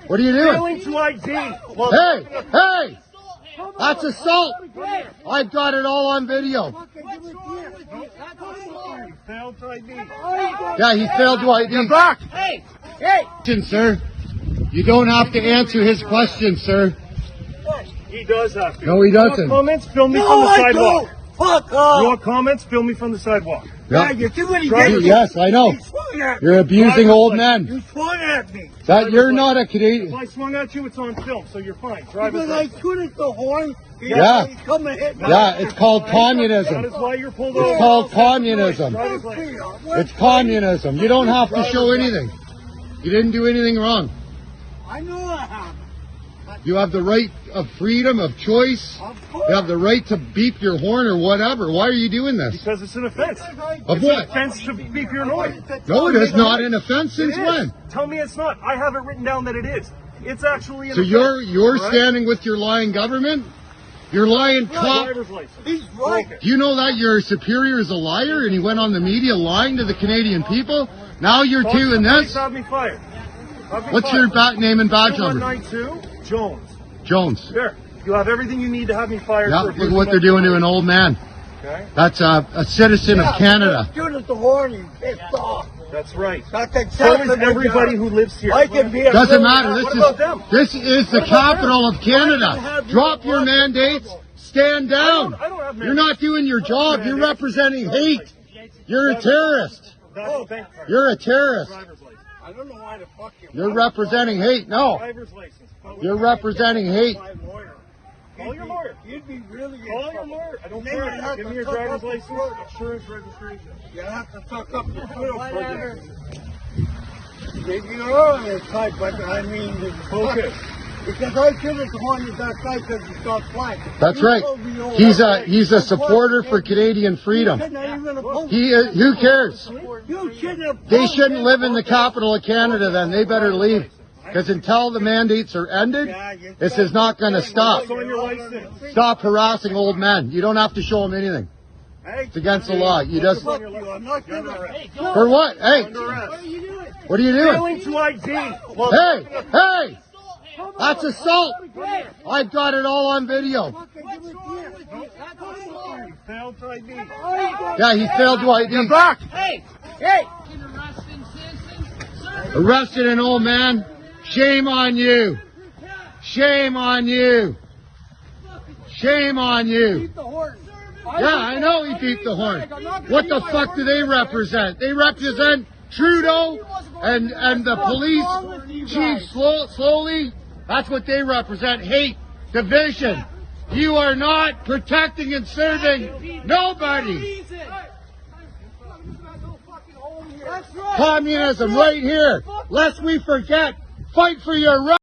What are you doing? Failing to ID. Hey! That's assault. I've got it all on video. You failed to ID. Yeah, he failed to ID. Get back. Hey! Sir, you don't have to answer his question, sir. He does have to. No, he doesn't. You want comments? Film me from the sidewalk. Fuck You off! want comments? Film me from the sidewalk. Yeah, you see what he Drive did? it. Yes, I know. He swung at me. You're abusing old men. You swung at me. That you're not a If Canadian. I swung at you, it's on film, so you're fine. Driver's Because I license. shooted the horn. Yeah. He's coming hit me. Yeah, it's called That communism. is why you're pulled It's over. called communism. Driver's license. It's communism. You don't have to show anything. You didn't do anything wrong. I know I have. You have the right of freedom of choice. Of course. You have the right to beep your horn or whatever. Why are you doing this? Because it's an offense. Of It's an what? offense to beep your noise. No, it is not an offense since It is. when? Tell me it's not. I have it written down that it is. It's actually an So offense. you're Right? standing with your lying government? Your lying cop? Driver's license. He's right. Okay. Do you know that your superior is a liar and he went on the media lying to the Canadian people? Now you're doing this? Have me fired. Have me What's fired. your name and badge number? 192 Jones. Jones. There. You have everything you need to have me fired. Yeah, for look at what they're doing to an old man. Okay. That's a citizen of Canada. Shooted the horn. He's pissed off. That's right. That's So exactly is what everybody done. who lives here. I can be a Doesn't real matter. guy. What about them? This is the What about capital of Canada. Drop your mandates. Stand down. I don't have You're not doing your job. You're representing hate. You're a terrorist. That's You're a terrorist. driver's license. I don't know why the fuck You're representing hate. No. Driver's license. You're representing hate. my lawyer. Call your lawyer. You'd be really in Call your trouble. lawyer. I don't Then you'd care. have Give to me your suck driver's up the license, throat. insurance, registration. You have to suck up the thrill for this. You're on this side, but I mean, Focus. because I shouldn't have on you that side because you start flying. That's You right. told me all He's that. a supporter for Canadian freedom. You're not even opposed. Who cares? You shouldn't have. They shouldn't live in the capital of Canada then. They better leave. Because until the mandates are ended, this is not going to stop. It's on your license. Stop harassing old men. You don't have to show them anything. It's against the law. You just Fuck you. I'm not You're under gonna. arrest. for what? Hey, Under arrest. what are you doing? Failing to ID. Hey! That's assault. I've got it all on video. You failed to ID. Yeah, he failed to ID. Get back. Hey! Arrested an old man. Shame on you. Shame on you. Shame on you. Yeah, I know he beat the horn. What the fuck do they represent? They represent Trudeau and the police chief slowly. That's what they represent. Hate, division. You are not protecting and serving nobody. Communism right here. Lest we forget. Fight for your rights.